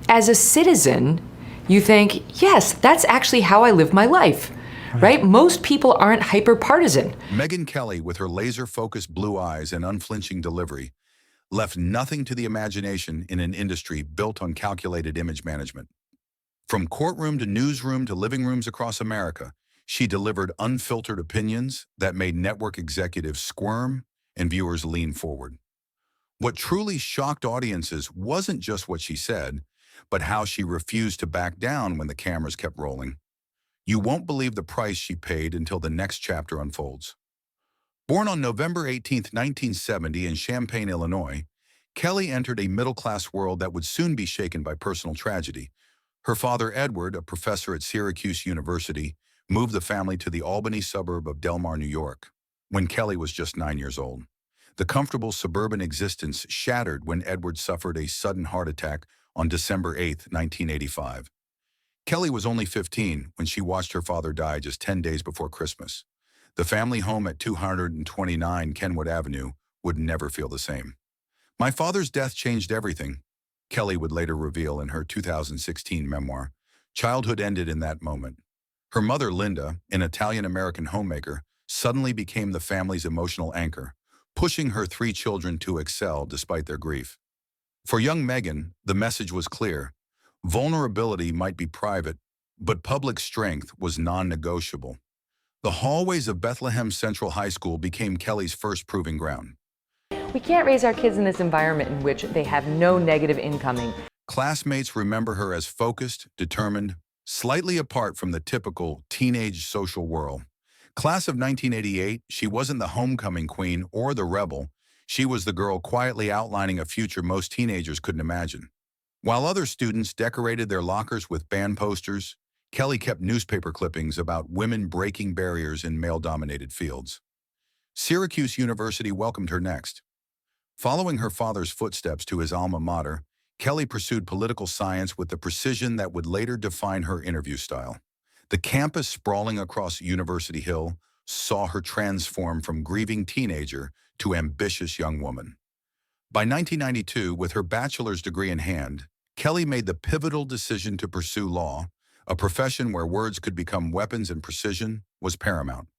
as a citizen, you think, yes, that's actually how I live my life, right? Most people aren't hyper-partisan. Megyn Kelly, with her laser-focused blue eyes and unflinching delivery, left nothing to the imagination in an industry built on calculated image management. From courtroom to newsroom to living rooms across America, she delivered unfiltered opinions that made network executives squirm and viewers lean forward. What truly shocked audiences wasn't just what she said, but how she refused to back down when the cameras kept rolling. You won't believe the price she paid until the next chapter unfolds. Born on November 18, 1970 in Champaign, Illinois, Kelly entered a middle-class world that would soon be shaken by personal tragedy. Her father, Edward, a professor at Syracuse University, moved the family to the Albany suburb of Del Mar, New York, when Kelly was just 9 years old. The comfortable suburban existence shattered when Edward suffered a sudden heart attack on December 8, 1985. Kelly was only 15 when she watched her father die just 10 days before Christmas. The family home at 229 Kenwood Avenue would never feel the same. "My father's death changed everything," Kelly would later reveal in her 2016 memoir. Childhood ended in that moment. Her mother, Linda, an Italian-American homemaker, suddenly became the family's emotional anchor, pushing her 3 children to excel despite their grief. For young Megyn, the message was clear. Vulnerability might be private, but public strength was non-negotiable. The hallways of Bethlehem Central High School became Kelly's first proving ground. We can't raise our kids in this environment in which they have no negative incoming. Classmates remember her as focused, determined, slightly apart from the typical teenage social whirl. Class of 1988, she wasn't the homecoming queen or the rebel. She was the girl quietly outlining a future most teenagers couldn't imagine. While other students decorated their lockers with band posters, Kelly kept newspaper clippings about women breaking barriers in male-dominated fields. Syracuse University welcomed her next. Following her father's footsteps to his alma mater, Kelly pursued political science with the precision that would later define her interview style. The campus sprawling across University Hill saw her transform from grieving teenager to ambitious young woman. By 1992, with her bachelor's degree in hand, Kelly made the pivotal decision to pursue law. A profession where words could become weapons and precision was paramount.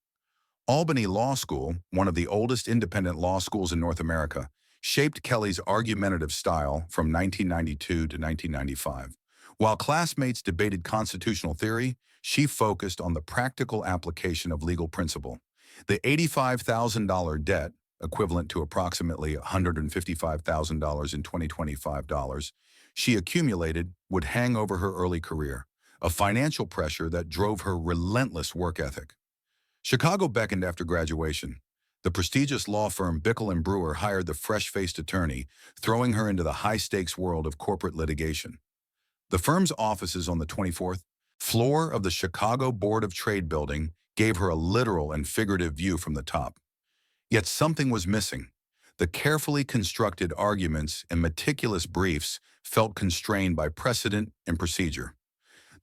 Albany Law School, one of the oldest independent law schools in North America, shaped Kelly's argumentative style from 1992 to 1995. While classmates debated constitutional theory, she focused on the practical application of legal principle. The $85,000 debt, equivalent to approximately $155,000 in 2025 dollars, she accumulated would hang over her early career, a financial pressure that drove her relentless work ethic. Chicago beckoned after graduation. The prestigious law firm Bickle and Brewer hired the fresh-faced attorney, throwing her into the high-stakes world of corporate litigation. The firm's offices on the 24th floor of the Chicago Board of Trade building gave her a literal and figurative view from the top. Yet something was missing. The carefully constructed arguments and meticulous briefs felt constrained by precedent and procedure.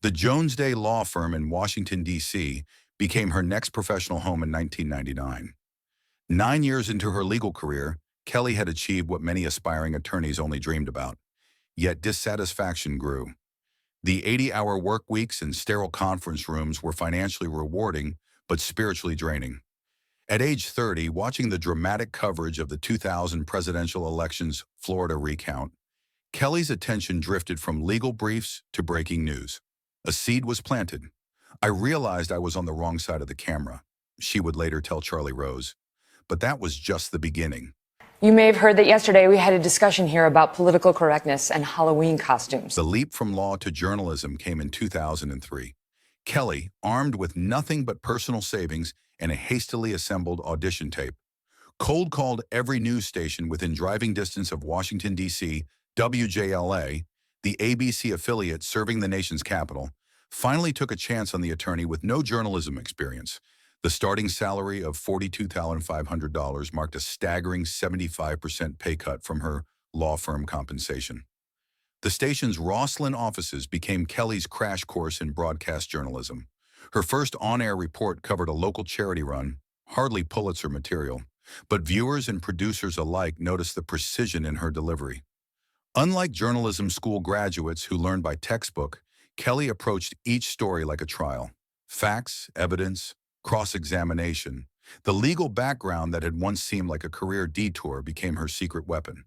The Jones Day law firm in Washington, D.C. became her next professional home in 1999. 9 years into her legal career, Kelly had achieved what many aspiring attorneys only dreamed about. Yet dissatisfaction grew. The 80-hour work weeks and sterile conference rooms were financially rewarding, but spiritually draining. At age 30, watching the dramatic coverage of the 2000 presidential elections Florida recount, Kelly's attention drifted from legal briefs to breaking news. A seed was planted. "I realized I was on the wrong side of the camera," she would later tell Charlie Rose. But that was just the beginning. You may have heard that yesterday we had a discussion here about political correctness and Halloween costumes. The leap from law to journalism came in 2003. Kelly, armed with nothing but personal savings and a hastily assembled audition tape, cold-called every news station within driving distance of Washington, D.C., WJLA, the ABC affiliate serving the nation's capital, finally took a chance on the attorney with no journalism experience. The starting salary of $42,500 marked a staggering 75% pay cut from her law firm compensation. The station's Rosslyn offices became Kelly's crash course in broadcast journalism. Her first on-air report covered a local charity run, hardly Pulitzer material, but viewers and producers alike noticed the precision in her delivery. Unlike journalism school graduates who learn by textbook, Kelly approached each story like a trial. Facts, evidence, cross-examination. The legal background that had once seemed like a career detour became her secret weapon.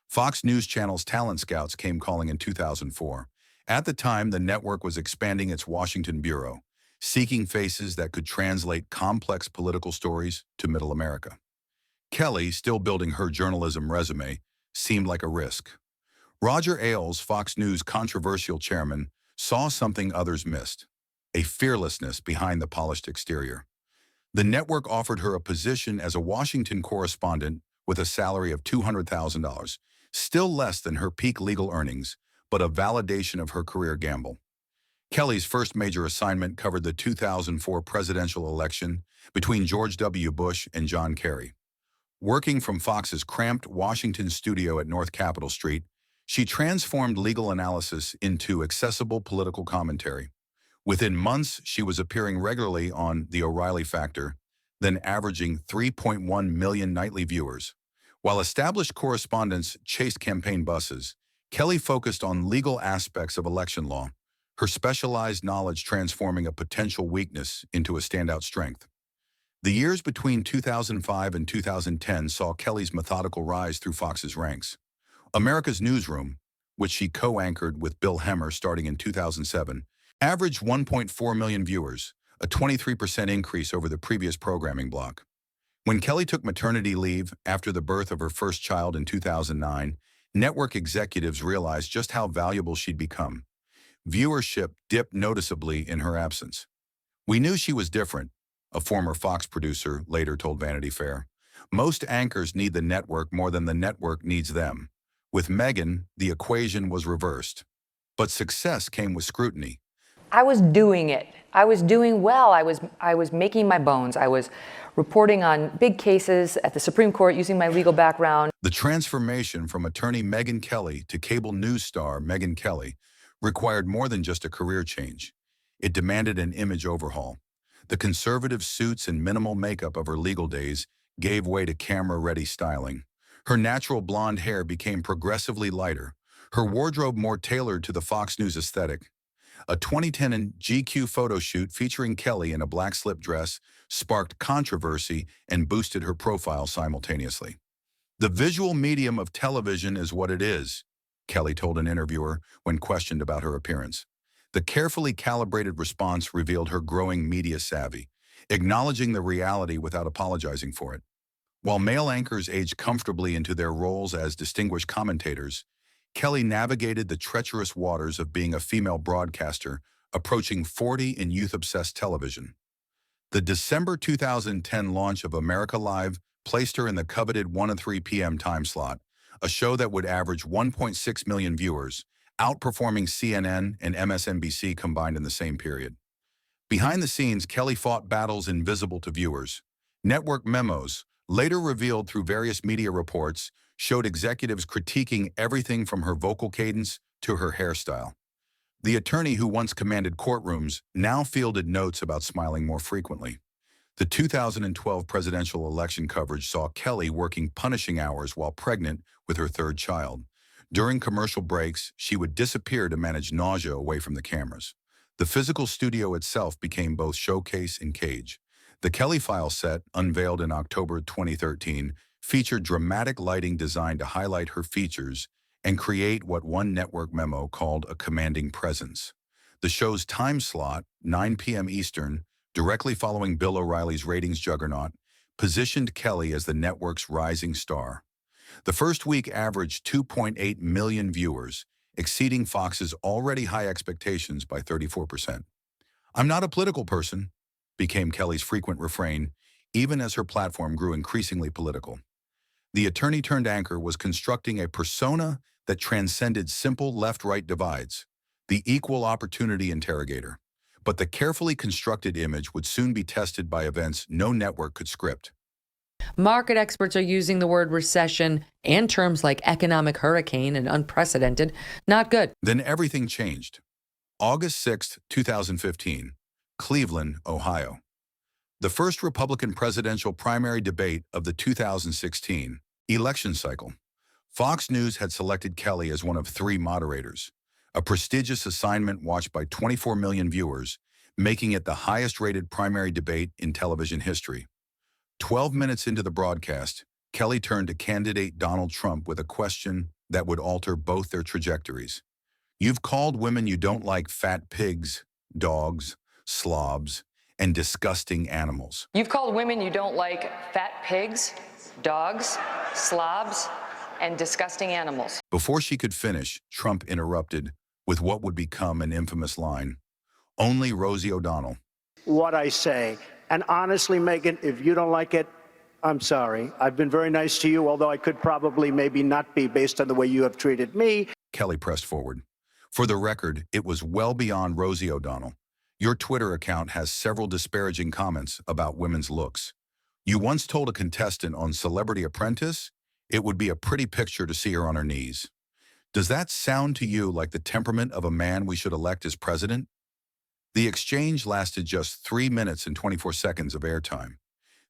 Fox News Channel's talent scouts came calling in 2004. At the time, the network was expanding its Washington bureau, seeking faces that could translate complex political stories to Middle America. Kelly, still building her journalism resume, seemed like a risk. Roger Ailes, Fox News' controversial chairman, saw something others missed: a fearlessness behind the polished exterior. The network offered her a position as a Washington correspondent with a salary of $200,000, still less than her peak legal earnings, but a validation of her career gamble. Kelly's first major assignment covered the 2004 presidential election between George W. Bush and John Kerry. Working from Fox's cramped Washington studio at North Capitol Street, she transformed legal analysis into accessible political commentary. Within months, she was appearing regularly on The O'Reilly Factor, then averaging 3.1 million nightly viewers. While established correspondents chased campaign buses, Kelly focused on legal aspects of election law, her specialized knowledge transforming a potential weakness into a standout strength. The years between 2005 and 2010 saw Kelly's methodical rise through Fox's ranks. America's Newsroom, which she co-anchored with Bill Hemmer starting in 2007, averaged 1.4 million viewers, a 23% increase over the previous programming block. When Kelly took maternity leave after the birth of her first child in 2009, network executives realized just how valuable she'd become. Viewership dipped noticeably in her absence. "We knew she was different," a former Fox producer later told Vanity Fair. "Most anchors need the network more than the network needs them." With Megyn, the equation was reversed. But success came with scrutiny. I was doing it. I was doing well. I was making my bones. I was reporting on big cases at the Supreme Court using my legal background. The transformation from attorney Megyn Kelly to cable news star Megyn Kelly required more than just a career change. It demanded an image overhaul. The conservative suits and minimal makeup of her legal days gave way to camera-ready styling. Her natural blonde hair became progressively lighter, her wardrobe more tailored to the Fox News aesthetic. A 2010 GQ photo shoot featuring Kelly in a black slip dress sparked controversy and boosted her profile simultaneously. "The visual medium of television is what it is," Kelly told an interviewer when questioned about her appearance. The carefully calibrated response revealed her growing media savvy, acknowledging the reality without apologizing for it. While male anchors aged comfortably into their roles as distinguished commentators, Kelly navigated the treacherous waters of being a female broadcaster approaching 40 in youth-obsessed television. The December 2010 launch of America Live placed her in the coveted 1 to 3 p.m. time slot, a show that would average 1.6 million viewers, outperforming CNN and MSNBC combined in the same period. Behind the scenes, Kelly fought battles invisible to viewers. Network memos, later revealed through various media reports, showed executives critiquing everything from her vocal cadence to her hairstyle. The attorney who once commanded courtrooms now fielded notes about smiling more frequently. The 2012 presidential election coverage saw Kelly working punishing hours while pregnant with her third child. During commercial breaks, she would disappear to manage nausea away from the cameras. The physical studio itself became both showcase and cage. The Kelly File set, unveiled in October 2013, featured dramatic lighting designed to highlight her features and create what one network memo called a commanding presence. The show's time slot, 9 p.m. Eastern, directly following Bill O'Reilly's ratings juggernaut, positioned Kelly as the network's rising star. The first week averaged 2.8 million viewers, exceeding Fox's already high expectations by 34%. "I'm not a political person," became Kelly's frequent refrain, even as her platform grew increasingly political. The attorney-turned-anchor was constructing a persona that transcended simple left-right divides, the equal opportunity interrogator. But the carefully constructed image would soon be tested by events no network could script. Market experts are using the word recession and terms like economic hurricane and unprecedented. Not good. Then everything changed. August 6, 2015, Cleveland, Ohio. The first Republican presidential primary debate of the 2016 election cycle. Fox News had selected Kelly as one of 3 moderators, a prestigious assignment watched by 24 million viewers, making it the highest-rated primary debate in television history. 12 minutes into the broadcast, Kelly turned to candidate Donald Trump with a question that would alter both their trajectories. You've called women you don't like fat pigs, dogs, slobs, and disgusting animals. You've called women you don't like fat pigs, dogs, slobs, and disgusting animals. Before she could finish, Trump interrupted with what would become an infamous line. Only Rosie O'Donnell. What I say. And honestly, Megyn, if you don't like it, I'm sorry. I've been very nice to you, although I could probably maybe not be based on the way you have treated me. Kelly pressed forward. For the record, it was well beyond Rosie O'Donnell. Your Twitter account has several disparaging comments about women's looks. You once told a contestant on Celebrity Apprentice it would be a pretty picture to see her on her knees. Does that sound to you like the temperament of a man we should elect as president? The exchange lasted just 3 minutes and 24 seconds of airtime.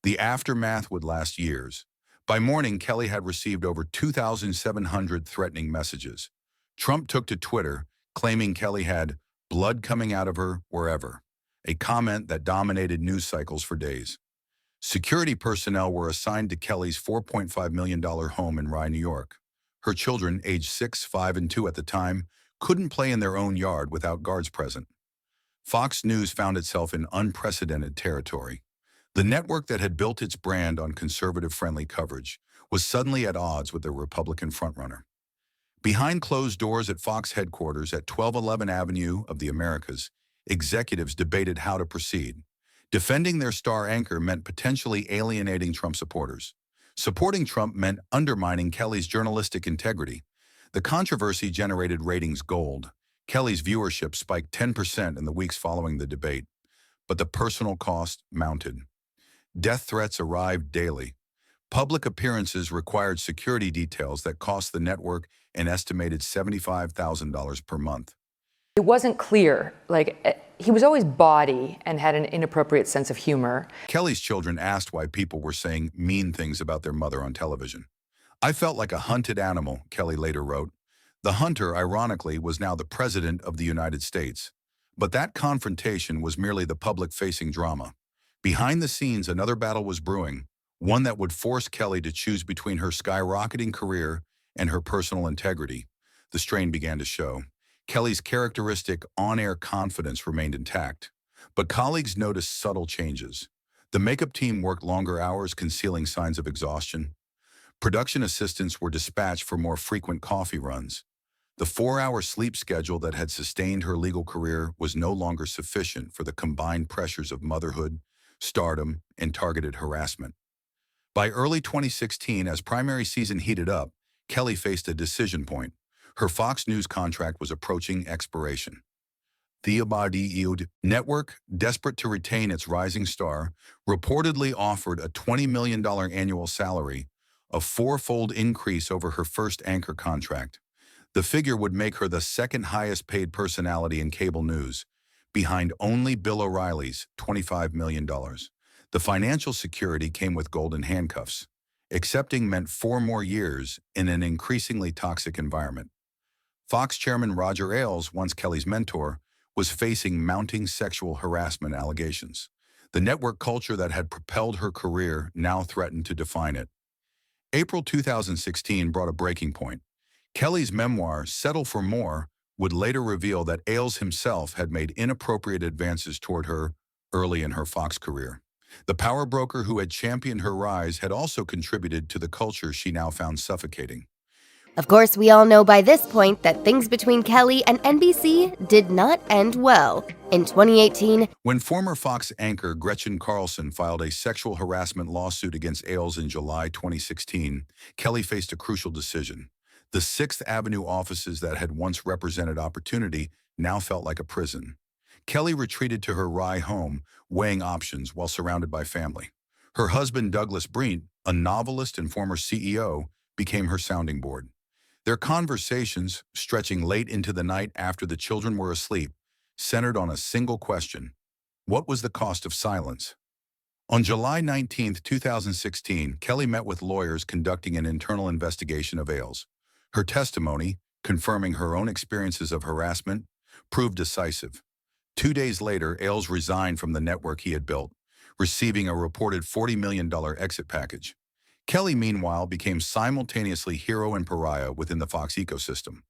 The aftermath would last years. By morning, Kelly had received over 2,700 threatening messages. Trump took to Twitter, claiming Kelly had blood coming out of her wherever, a comment that dominated news cycles for days. Security personnel were assigned to Kelly's $4.5 million home in Rye, New York. Her children, aged 6, 5, and 2 at the time, couldn't play in their own yard without guards present. Fox News found itself in unprecedented territory. The network that had built its brand on conservative-friendly coverage was suddenly at odds with their Republican frontrunner. Behind closed doors at Fox headquarters at 1211 Avenue of the Americas, executives debated how to proceed. Defending their star anchor meant potentially alienating Trump supporters. Supporting Trump meant undermining Kelly's journalistic integrity. The controversy generated ratings gold. Kelly's viewership spiked 10% in the weeks following the debate. But the personal cost mounted. Death threats arrived daily. Public appearances required security details that cost the network an estimated $75,000 per month. It wasn't clear. He was always bawdy and had an inappropriate sense of humor. Kelly's children asked why people were saying mean things about their mother on television. I felt like a hunted animal, Kelly later wrote. The hunter, ironically, was now the president of the United States. But that confrontation was merely the public-facing drama. Behind the scenes, another battle was brewing, one that would force Kelly to choose between her skyrocketing career and her personal integrity. The strain began to show. Kelly's characteristic on-air confidence remained intact, but colleagues noticed subtle changes. The makeup team worked longer hours, concealing signs of exhaustion. Production assistants were dispatched for more frequent coffee runs. The 4-hour sleep schedule that had sustained her legal career was no longer sufficient for the combined pressures of motherhood, stardom, and targeted harassment. By early 2016, as primary season heated up, Kelly faced a decision point. Her Fox News contract was approaching expiration. The Abadi network, desperate to retain its rising star, reportedly offered a $20 million annual salary, a 4-fold increase over her first anchor contract. The figure would make her the second highest paid personality in cable news, behind only Bill O'Reilly's $25 million. The financial security came with golden handcuffs. Accepting meant 4 more years in an increasingly toxic environment. Fox chairman Roger Ailes, once Kelly's mentor, was facing mounting sexual harassment allegations. The network culture that had propelled her career now threatened to define it. April 2016 brought a breaking point. Kelly's memoir, Settle for More, would later reveal that Ailes himself had made inappropriate advances toward her early in her Fox career. The power broker who had championed her rise had also contributed to the culture she now found suffocating. Of course, we all know by this point that things between Kelly and NBC did not end well. In 2018, when former Fox anchor Gretchen Carlson filed a sexual harassment lawsuit against Ailes in July 2016, Kelly faced a crucial decision. The 6th Avenue offices that had once represented opportunity now felt like a prison. Kelly retreated to her Rye home, weighing options while surrounded by family. Her husband, Douglas Brent, a novelist and former CEO, became her sounding board. Their conversations, stretching late into the night after the children were asleep, centered on a single question: what was the cost of silence? On July 19, 2016, Kelly met with lawyers conducting an internal investigation of Ailes. Her testimony, confirming her own experiences of harassment, proved decisive. 2 days later, Ailes resigned from the network he had built, receiving a reported $40 million exit package. Kelly, meanwhile, became simultaneously hero and pariah within the Fox ecosystem.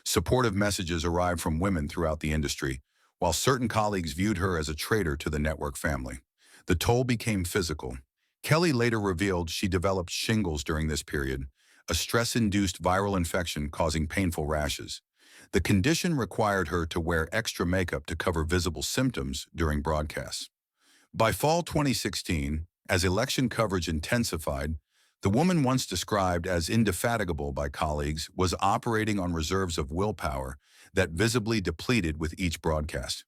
Supportive messages arrived from women throughout the industry, while certain colleagues viewed her as a traitor to the network family. The toll became physical. Kelly later revealed she developed shingles during this period, a stress-induced viral infection causing painful rashes. The condition required her to wear extra makeup to cover visible symptoms during broadcasts. By fall 2016, as election coverage intensified, the woman once described as indefatigable by colleagues was operating on reserves of willpower that visibly depleted with each broadcast.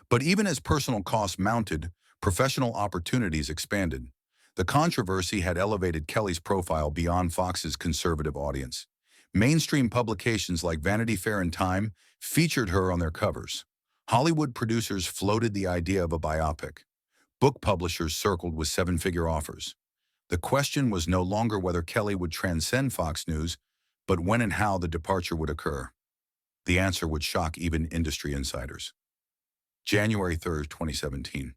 But even as personal costs mounted, professional opportunities expanded. The controversy had elevated Kelly's profile beyond Fox's conservative audience. Mainstream publications like Vanity Fair and Time featured her on their covers. Hollywood producers floated the idea of a biopic. Book publishers circled with seven-figure offers. The question was no longer whether Kelly would transcend Fox News, but when and how the departure would occur. The answer would shock even industry insiders. January 3, 2017.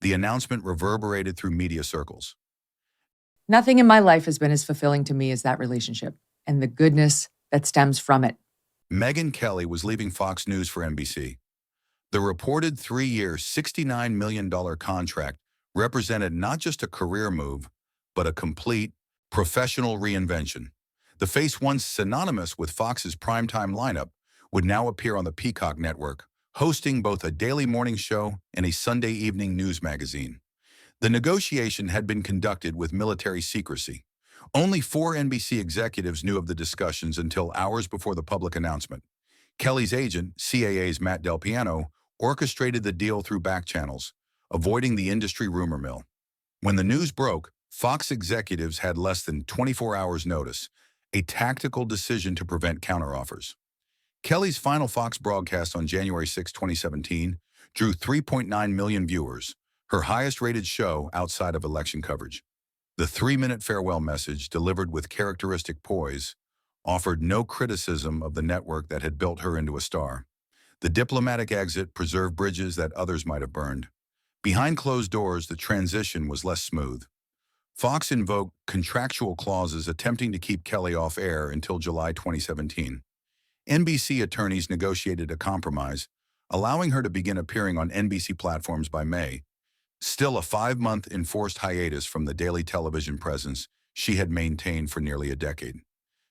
The announcement reverberated through media circles. Nothing in my life has been as fulfilling to me as that relationship and the goodness that stems from it. Megyn Kelly was leaving Fox News for NBC. The reported 3-year, $69 million contract represented not just a career move, but a complete professional reinvention. The face once synonymous with Fox's primetime lineup would now appear on the Peacock network, hosting both a daily morning show and a Sunday evening news magazine. The negotiation had been conducted with military secrecy. Only 4 NBC executives knew of the discussions until hours before the public announcement. Kelly's agent, CAA's Matt Del Piano, orchestrated the deal through back channels, avoiding the industry rumor mill. When the news broke, Fox executives had less than 24 hours' notice, a tactical decision to prevent counteroffers. Kelly's final Fox broadcast on January 6, 2017, drew 3.9 million viewers, her highest-rated show outside of election coverage. The 3-minute farewell message, delivered with characteristic poise, offered no criticism of the network that had built her into a star. The diplomatic exit preserved bridges that others might have burned. Behind closed doors, the transition was less smooth. Fox invoked contractual clauses attempting to keep Kelly off air until July 2017. NBC attorneys negotiated a compromise, allowing her to begin appearing on NBC platforms by May. Still a 5-month enforced hiatus from the daily television presence she had maintained for nearly a decade.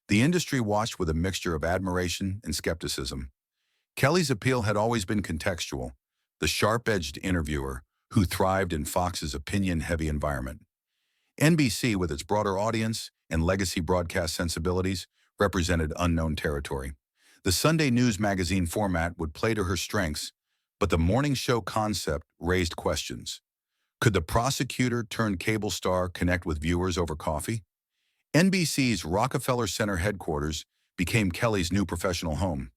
The industry watched with a mixture of admiration and skepticism. Kelly's appeal had always been contextual, the sharp-edged interviewer who thrived in Fox's opinion-heavy environment. NBC, with its broader audience and legacy broadcast sensibilities, represented unknown territory. The Sunday news magazine format would play to her strengths, but the morning show concept raised questions. Could the prosecutor-turned-cable star connect with viewers over coffee? NBC's Rockefeller Center headquarters became Kelly's new professional home.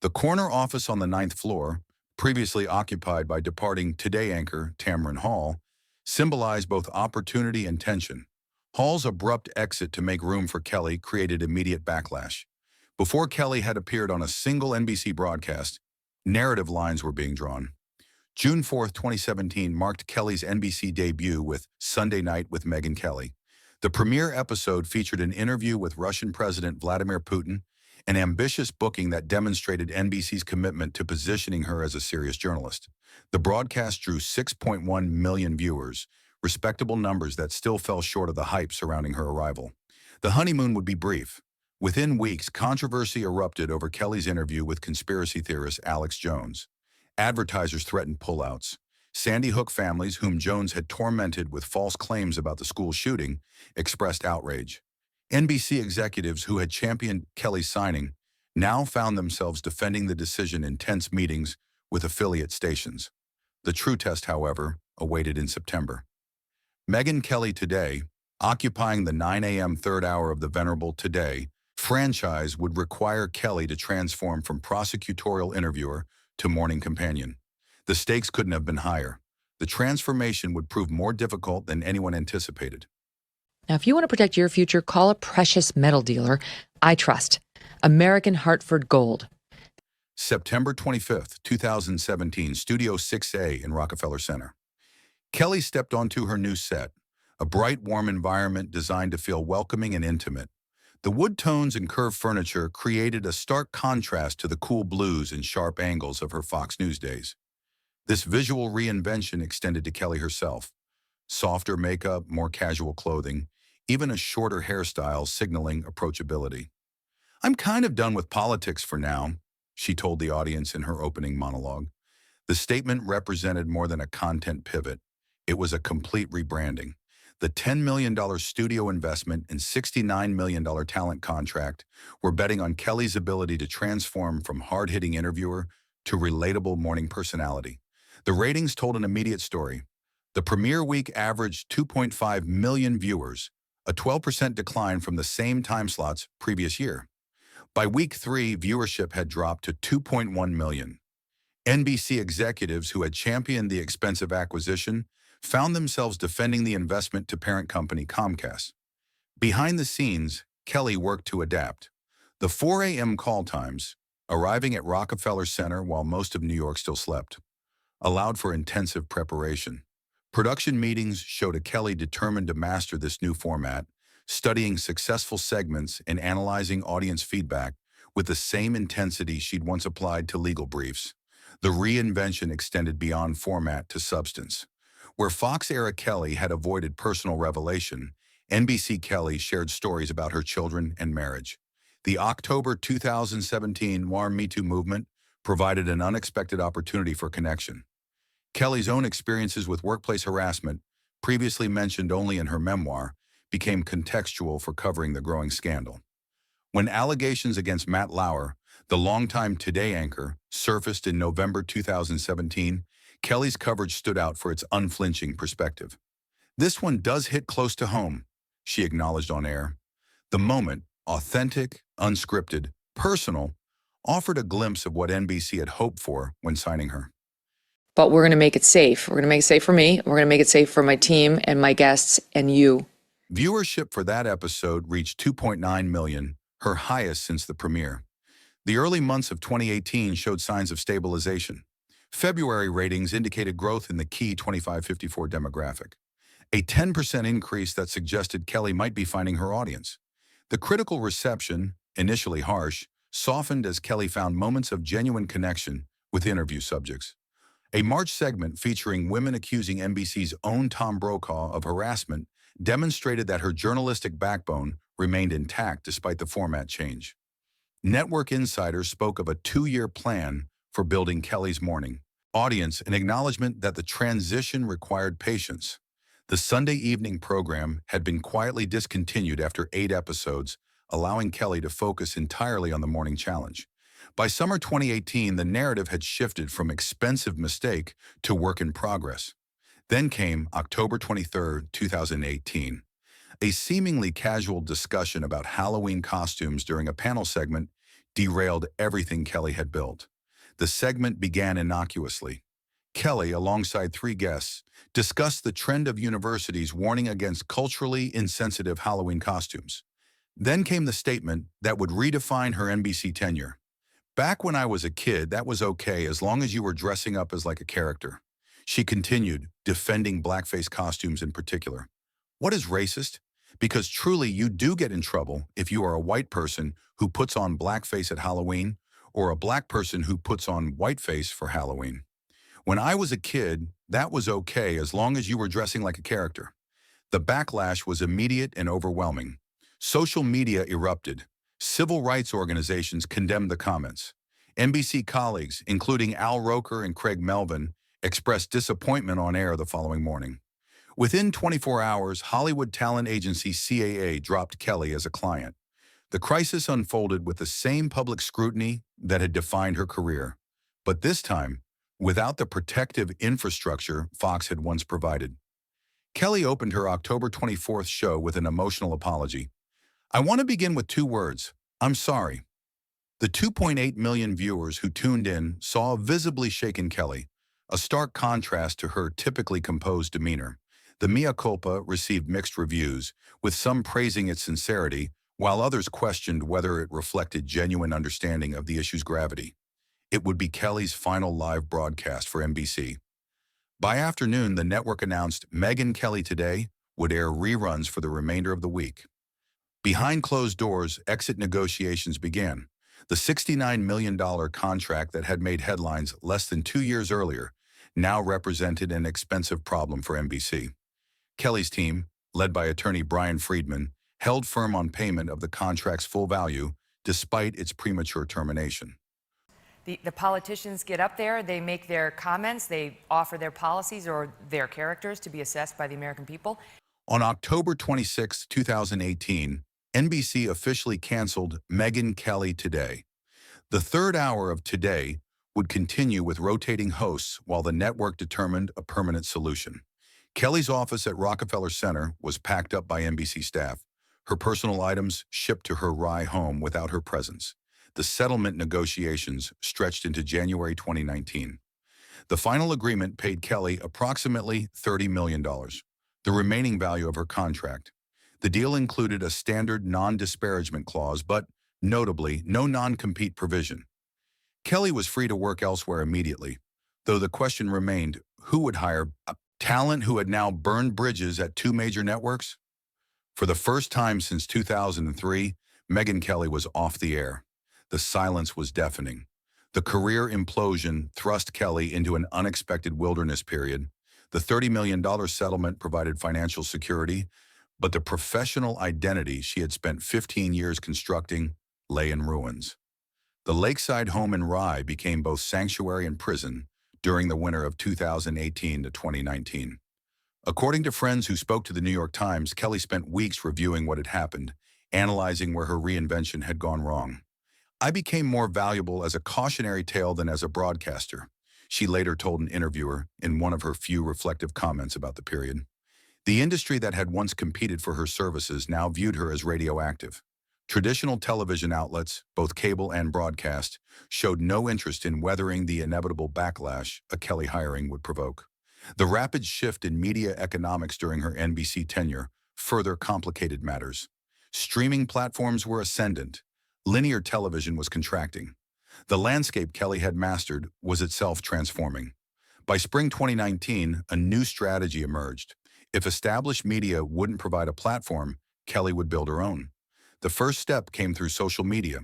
The corner office on the 9th floor, previously occupied by departing Today anchor Tamron Hall, symbolized both opportunity and tension. Hall's abrupt exit to make room for Kelly created immediate backlash. Before Kelly had appeared on a single NBC broadcast, narrative lines were being drawn. June 4, 2017 marked Kelly's NBC debut with Sunday Night with Megyn Kelly. The premiere episode featured an interview with Russian President Vladimir Putin, an ambitious booking that demonstrated NBC's commitment to positioning her as a serious journalist. The broadcast drew 6.1 million viewers, respectable numbers that still fell short of the hype surrounding her arrival. The honeymoon would be brief. Within weeks, controversy erupted over Kelly's interview with conspiracy theorist Alex Jones. Advertisers threatened pullouts. Sandy Hook families, whom Jones had tormented with false claims about the school shooting, expressed outrage. NBC executives who had championed Kelly's signing now found themselves defending the decision in tense meetings with affiliate stations. The true test, however, awaited in September. Megyn Kelly Today, occupying the 9 a.m. third hour of the venerable Today franchise, would require Kelly to transform from prosecutorial interviewer to morning companion. The stakes couldn't have been higher. The transformation would prove more difficult than anyone anticipated. Now, if you want to protect your future, call a precious metal dealer I trust. American Hartford Gold. September 25th, 2017, Studio 6A in Rockefeller Center. Kelly stepped onto her new set, a bright, warm environment designed to feel welcoming and intimate. The wood tones and curved furniture created a stark contrast to the cool blues and sharp angles of her Fox News days. This visual reinvention extended to Kelly herself. Softer makeup, more casual clothing, even a shorter hairstyle signaling approachability. "I'm kind of done with politics for now," she told the audience in her opening monologue. The statement represented more than a content pivot. It was a complete rebranding. The $10 million studio investment and $69 million talent contract were betting on Kelly's ability to transform from hard-hitting interviewer to relatable morning personality. The ratings told an immediate story. The premiere week averaged 2.5 million viewers, a 12% decline from the same time slots previous year. By week 3, viewership had dropped to 2.1 million. NBC executives who had championed the expensive acquisition found themselves defending the investment to parent company Comcast. Behind the scenes, Kelly worked to adapt. The 4 a.m. call times, arriving at Rockefeller Center while most of New York still slept, allowed for intensive preparation. Production meetings showed a Kelly determined to master this new format, studying successful segments and analyzing audience feedback with the same intensity she'd once applied to legal briefs. The reinvention extended beyond format to substance. Where Fox-era Kelly had avoided personal revelation, NBC Kelly shared stories about her children and marriage. The October 2017 Warm Me Too movement provided an unexpected opportunity for connection. Kelly's own experiences with workplace harassment, previously mentioned only in her memoir, became contextual for covering the growing scandal. When allegations against Matt Lauer, the longtime Today anchor, surfaced in November 2017, Kelly's coverage stood out for its unflinching perspective. "This one does hit close to home," she acknowledged on air. The moment, authentic, unscripted, personal, offered a glimpse of what NBC had hoped for when signing her. But we're going to make it safe. We're going to make it safe for me. We're going to make it safe for my team and my guests and you. Viewership for that episode reached 2.9 million, her highest since the premiere. The early months of 2018 showed signs of stabilization. February ratings indicated growth in the key 25-54 demographic, a 10% increase that suggested Kelly might be finding her audience. The critical reception, initially harsh, softened as Kelly found moments of genuine connection with interview subjects. A March segment featuring women accusing NBC's own Tom Brokaw of harassment demonstrated that her journalistic backbone remained intact despite the format change. Network insiders spoke of a 2-year plan for building Kelly's morning audience, an acknowledgement that the transition required patience. The Sunday evening program had been quietly discontinued after 8 episodes, allowing Kelly to focus entirely on the morning challenge. By summer 2018, the narrative had shifted from expensive mistake to work in progress. Then came October 23, 2018. A seemingly casual discussion about Halloween costumes during a panel segment derailed everything Kelly had built. The segment began innocuously. Kelly, alongside 3 guests, discussed the trend of universities warning against culturally insensitive Halloween costumes. Then came the statement that would redefine her NBC tenure. "Back when I was a kid, that was okay as long as you were dressing up as like a character." She continued, defending blackface costumes in particular. "What is racist? Because truly you do get in trouble if you are a white person who puts on blackface at Halloween or a black person who puts on whiteface for Halloween. When I was a kid, that was okay as long as you were dressing like a character." The backlash was immediate and overwhelming. Social media erupted. Civil rights organizations condemned the comments. NBC colleagues, including Al Roker and Craig Melvin, expressed disappointment on air the following morning. Within 24 hours, Hollywood talent agency CAA dropped Kelly as a client. The crisis unfolded with the same public scrutiny that had defined her career, but this time, without the protective infrastructure Fox had once provided. Kelly opened her October 24th show with an emotional apology. "I want to begin with 2 words. I'm sorry." The 2.8 million viewers who tuned in saw a visibly shaken Kelly, a stark contrast to her typically composed demeanor. The mea culpa received mixed reviews, with some praising its sincerity, while others questioned whether it reflected genuine understanding of the issue's gravity. It would be Kelly's final live broadcast for NBC. By afternoon, the network announced Megyn Kelly Today would air reruns for the remainder of the week. Behind closed doors, exit negotiations began. The $69 million contract that had made headlines less than 2 years earlier now represented an expensive problem for NBC. Kelly's team, led by attorney Brian Friedman, held firm on payment of the contract's full value despite its premature termination. The politicians get up there, they make their comments, they offer their policies or their characters to be assessed by the American people. On October 26, 2018, NBC officially canceled Megyn Kelly Today. The third hour of Today would continue with rotating hosts while the network determined a permanent solution. Kelly's office at Rockefeller Center was packed up by NBC staff, her personal items shipped to her Rye home without her presence. The settlement negotiations stretched into January 2019. The final agreement paid Kelly approximately $30 million, the remaining value of her contract. The deal included a standard non-disparagement clause, but notably, no non-compete provision. Kelly was free to work elsewhere immediately, though the question remained, who would hire a talent who had now burned bridges at 2 major networks? For the first time since 2003, Megyn Kelly was off the air. The silence was deafening. The career implosion thrust Kelly into an unexpected wilderness period. The $30 million settlement provided financial security, but the professional identity she had spent 15 years constructing lay in ruins. The lakeside home in Rye became both sanctuary and prison during the winter of 2018 to 2019. According to friends who spoke to the New York Times, Kelly spent weeks reviewing what had happened, analyzing where her reinvention had gone wrong. "I became more valuable as a cautionary tale than as a broadcaster," she later told an interviewer in one of her few reflective comments about the period. The industry that had once competed for her services now viewed her as radioactive. Traditional television outlets, both cable and broadcast, showed no interest in weathering the inevitable backlash a Kelly hiring would provoke. The rapid shift in media economics during her NBC tenure further complicated matters. Streaming platforms were ascendant. Linear television was contracting. The landscape Kelly had mastered was itself transforming. By spring 2019, a new strategy emerged. If established media wouldn't provide a platform, Kelly would build her own. The first step came through social media.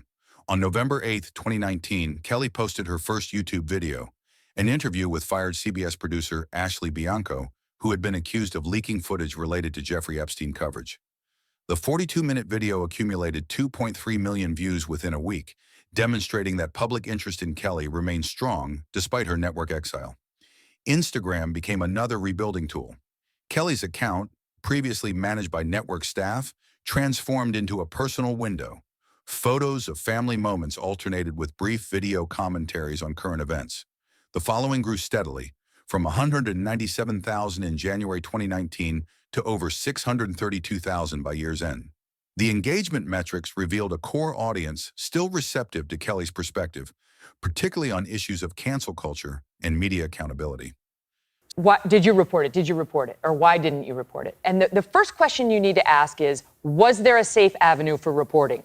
On November 8, 2019, Kelly posted her first YouTube video, an interview with fired CBS producer Ashley Bianco, who had been accused of leaking footage related to Jeffrey Epstein coverage. The 42-minute video accumulated 2.3 million views within a week, demonstrating that public interest in Kelly remained strong despite her network exile. Instagram became another rebuilding tool. Kelly's account, previously managed by network staff, transformed into a personal window. Photos of family moments alternated with brief video commentaries on current events. The following grew steadily, from 197,000 in January 2019 to over 632,000 by year's end. The engagement metrics revealed a core audience still receptive to Kelly's perspective, particularly on issues of cancel culture and media accountability. What, did you report it? Did you report it? Or why didn't you report it? And the first question you need to ask is, was there a safe avenue for reporting?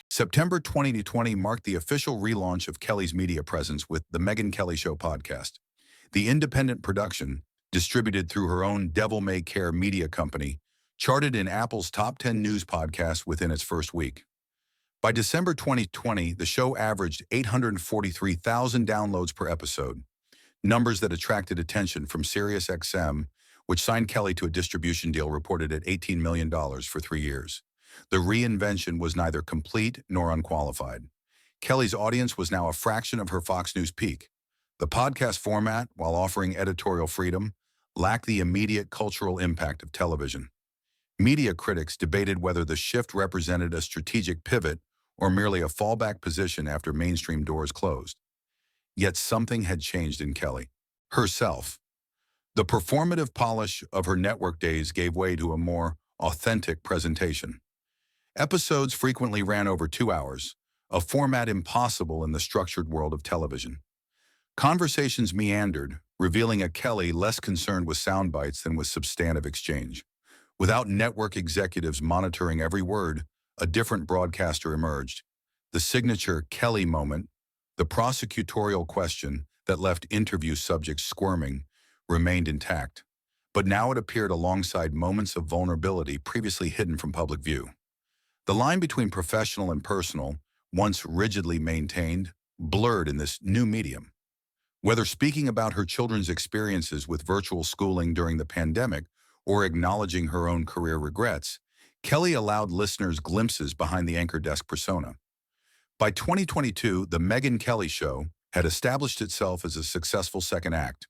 September 2020 marked the official relaunch of Kelly's media presence with The Megyn Kelly Show podcast. The independent production, distributed through her own Devil May Care media company, charted in Apple's top 10 news podcasts within its first week. By December 2020, the show averaged 843,000 downloads per episode, numbers that attracted attention from SiriusXM, which signed Kelly to a distribution deal reported at $18 million for 3 years. The reinvention was neither complete nor unqualified. Kelly's audience was now a fraction of her Fox News peak. The podcast format, while offering editorial freedom, lacked the immediate cultural impact of television. Media critics debated whether the shift represented a strategic pivot or merely a fallback position after mainstream doors closed. Yet something had changed in Kelly, herself. The performative polish of her network days gave way to a more authentic presentation. Episodes frequently ran over 2 hours, a format impossible in the structured world of television. Conversations meandered, revealing a Kelly less concerned with sound bites than with substantive exchange. Without network executives monitoring every word, a different broadcaster emerged. The signature Kelly moment, the prosecutorial question that left interview subjects squirming, remained intact. But now it appeared alongside moments of vulnerability previously hidden from public view. The line between professional and personal, once rigidly maintained, blurred in this new medium. Whether speaking about her children's experiences with virtual schooling during the pandemic or acknowledging her own career regrets, Kelly allowed listeners glimpses behind the anchor desk persona. By 2022, The Megyn Kelly Show had established itself as a successful second act,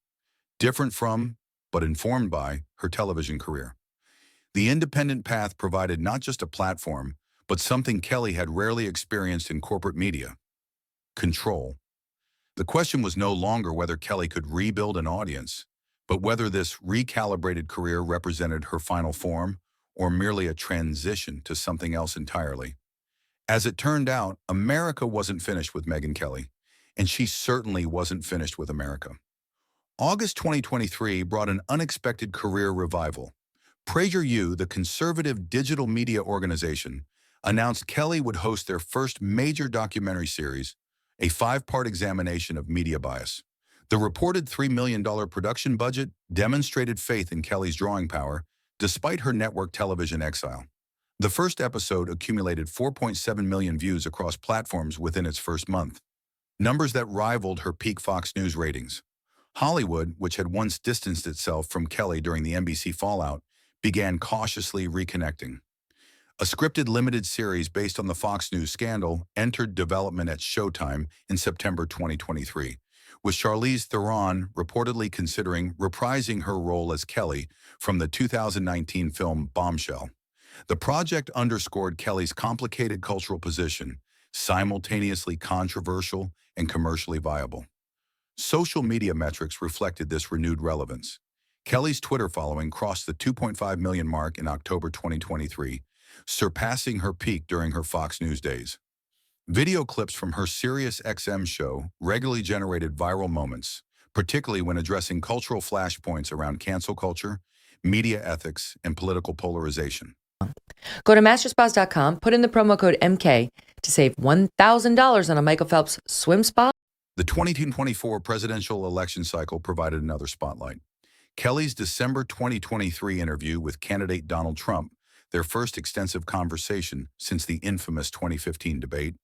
different from, but informed by, her television career. The independent path provided not just a platform, but something Kelly had rarely experienced in corporate media: control. The question was no longer whether Kelly could rebuild an audience, but whether this recalibrated career represented her final form or merely a transition to something else entirely. As it turned out, America wasn't finished with Megyn Kelly, and she certainly wasn't finished with America. August 2023 brought an unexpected career revival. PragerU, the conservative digital media organization, announced Kelly would host their first major documentary series, a 5-part examination of media bias. The reported $3 million production budget demonstrated faith in Kelly's drawing power, despite her network television exile. The first episode accumulated 4.7 million views across platforms within its first month, numbers that rivaled her peak Fox News ratings. Hollywood, which had once distanced itself from Kelly during the NBC fallout, began cautiously reconnecting. A scripted limited series based on the Fox News scandal entered development at Showtime in September 2023, with Charlize Theron reportedly considering reprising her role as Kelly from the 2019 film Bombshell. The project underscored Kelly's complicated cultural position, simultaneously controversial and commercially viable. Social media metrics reflected this renewed relevance. Kelly's Twitter following crossed the 2.5 million mark in October 2023, surpassing her peak during her Fox News days. Video clips from her SiriusXM show regularly generated viral moments, particularly when addressing cultural flashpoints around cancel culture, media ethics, and political polarization. Go to masterspas.com, put in the promo code MK to save $1,000 on a Michael Phelps swim spa. The 2024 presidential election cycle provided another spotlight. Kelly's December 2023 interview with candidate Donald Trump, their first extensive conversation since the infamous 2015 debate,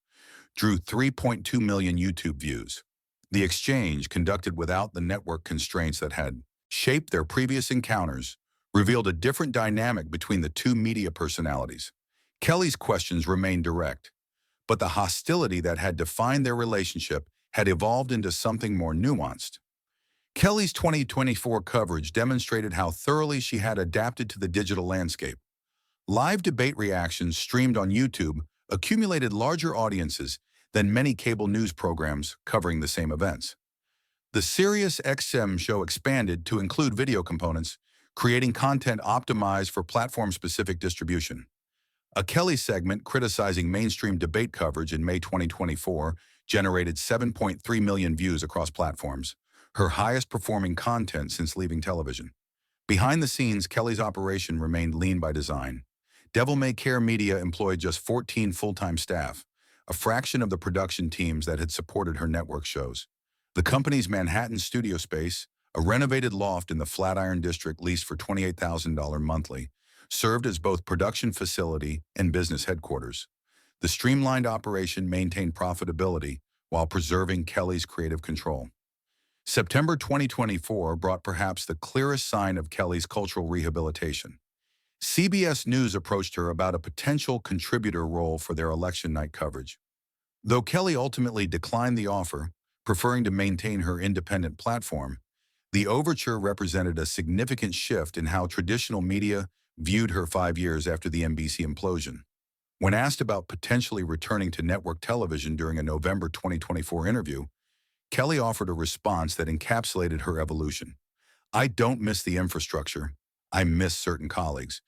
drew 3.2 million YouTube views. The exchange, conducted without the network constraints that had shaped their previous encounters, revealed a different dynamic between the two media personalities. Kelly's questions remained direct, but the hostility that had defined their relationship had evolved into something more nuanced. Kelly's 2024 coverage demonstrated how thoroughly she had adapted to the digital landscape. Live debate reactions streamed on YouTube accumulated larger audiences than many cable news programs covering the same events. The SiriusXM show expanded to include video components, creating content optimized for platform-specific distribution. A Kelly segment criticizing mainstream debate coverage in May 2024 generated 7.3 million views across platforms, her highest-performing content since leaving television. Behind the scenes, Kelly's operation remained lean by design. Devil May Care Media employed just 14 full-time staff, a fraction of the production teams that had supported her network shows. The company's Manhattan studio space, a renovated loft in the Flatiron District leased for $28,000 monthly, served as both production facility and business headquarters. The streamlined operation maintained profitability while preserving Kelly's creative control. September 2024 brought perhaps the clearest sign of Kelly's cultural rehabilitation. CBS News approached her about a potential contributor role for their election night coverage. Though Kelly ultimately declined the offer, preferring to maintain her independent platform, the overture represented a significant shift in how traditional media viewed her 5 years after the NBC implosion. When asked about potentially returning to network television during a November 2024 interview, Kelly offered a response that encapsulated her evolution. "I don't miss the infrastructure. I miss certain colleagues.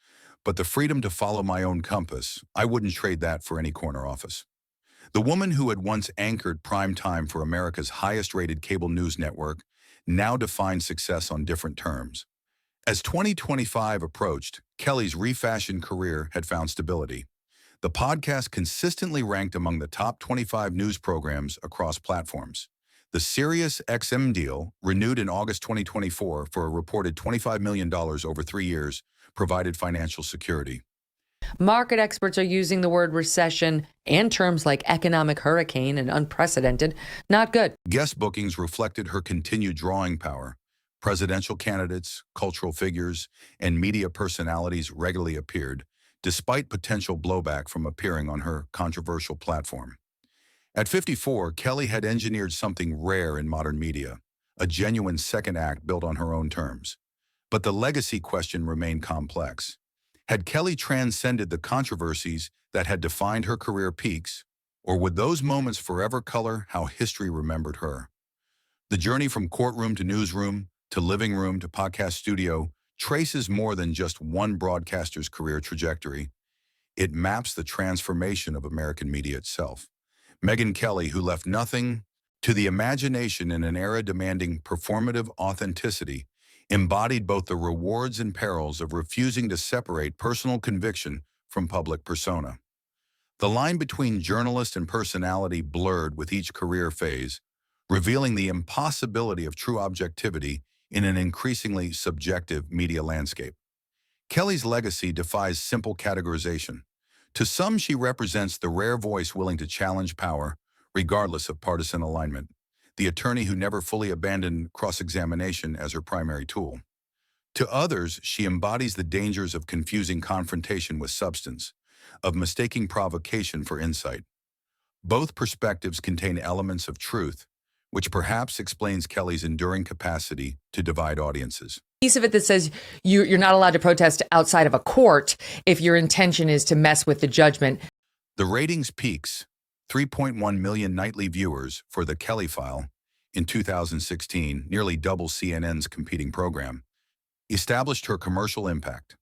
But the freedom to follow my own compass, I wouldn't trade that for any corner office." The woman who had once anchored prime time for America's highest-rated cable news network now defined success on different terms. As 2025 approached, Kelly's refashioned career had found stability. The podcast consistently ranked among the top 25 news programs across platforms. The Sirius XM deal, renewed in August 2024 for a reported $25 million over 3 years, provided financial security. Market experts are using the word recession and terms like economic hurricane and unprecedented. Not good. Guest bookings reflected her continued drawing power. Presidential candidates, cultural figures, and media personalities regularly appeared, despite potential blowback from appearing on her controversial platform. At 54, Kelly had engineered something rare in modern media, a genuine second act built on her own terms. But the legacy question remained complex. Had Kelly transcended the controversies that had defined her career peaks, or would those moments forever color how history remembered her? The journey from courtroom to newsroom, to living room to podcast studio traces more than just one broadcaster's career trajectory. It maps the transformation of American media itself. Megyn Kelly, who left nothing to the imagination in an era demanding performative authenticity, embodied both the rewards and perils of refusing to separate personal conviction from public persona. The line between journalist and personality blurred with each career phase, revealing the impossibility of true objectivity in an increasingly subjective media landscape. Kelly's legacy defies simple categorization. To some, she represents the rare voice willing to challenge power, regardless of partisan alignment, the attorney who never fully abandoned cross-examination as her primary tool. To others, she embodies the dangers of confusing confrontation with substance, of mistaking provocation for insight. Both perspectives contain elements of truth, which perhaps explains Kelly's enduring capacity to divide audiences. Piece of it that says you're not allowed to protest outside of a court if your intention is to mess with the judgment. The ratings peaks, 3.1 million nightly viewers for The Kelly File in 2016, nearly double CNN's competing program, established her commercial impact.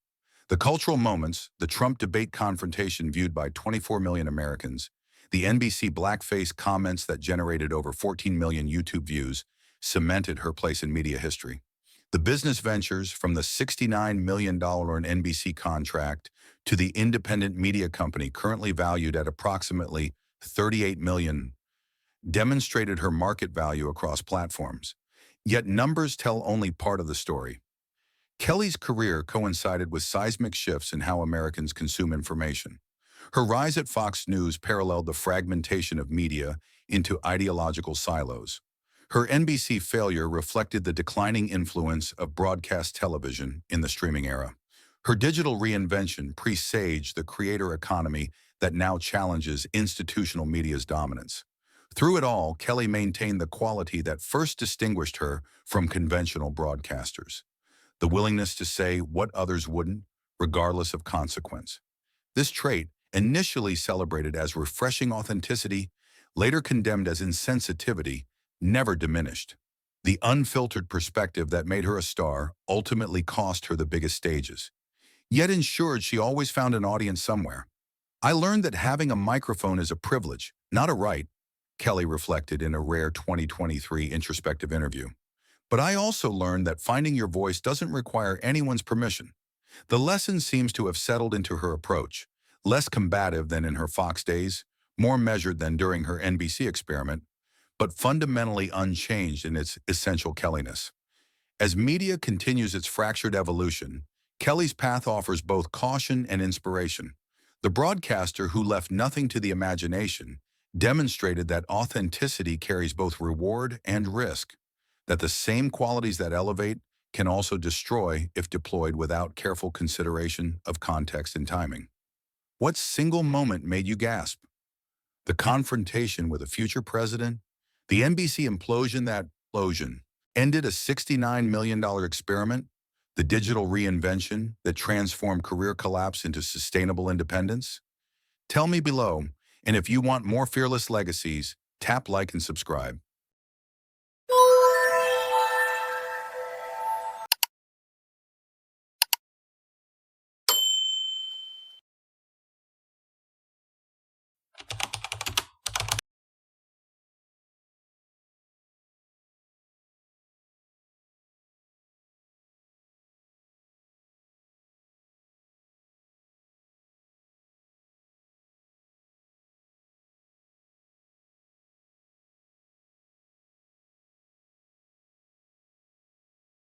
The cultural moments, the Trump debate confrontation viewed by 24 million Americans, the NBC blackface comments that generated over 14 million YouTube views, cemented her place in media history. The business ventures, from the $69 million NBC contract to the independent media company currently valued at approximately $38 million, demonstrated her market value across platforms. Yet numbers tell only part of the story. Kelly's career coincided with seismic shifts in how Americans consume information. Her rise at Fox News paralleled the fragmentation of media into ideological silos. Her NBC failure reflected the declining influence of broadcast television in the streaming era. Her digital reinvention presaged the creator economy that now challenges institutional media's dominance. Through it all, Kelly maintained the quality that first distinguished her from conventional broadcasters: the willingness to say what others wouldn't, regardless of consequence. This trait, initially celebrated as refreshing authenticity, later condemned as insensitivity, never diminished. The unfiltered perspective that made her a star ultimately cost her the biggest stages, yet ensured she always found an audience somewhere. "I learned that having a microphone is a privilege, not a right," Kelly reflected in a rare 2023 introspective interview. "But I also learned that finding your voice doesn't require anyone's permission." The lesson seems to have settled into her approach, less combative than in her Fox days, more measured than during her NBC experiment, but fundamentally unchanged in its essential Kellyness. As media continues its fractured evolution, Kelly's path offers both caution and inspiration. The broadcaster who left nothing to the imagination demonstrated that authenticity carries both reward and risk, that the same qualities that elevate can also destroy if deployed without careful consideration of context and timing. What single moment made you gasp? The confrontation with a future president? The NBC implosion that ended a $69 million experiment? The digital reinvention that transformed career collapse into sustainable independence? Tell me below, and if you want more fearless legacies, tap like and subscribe.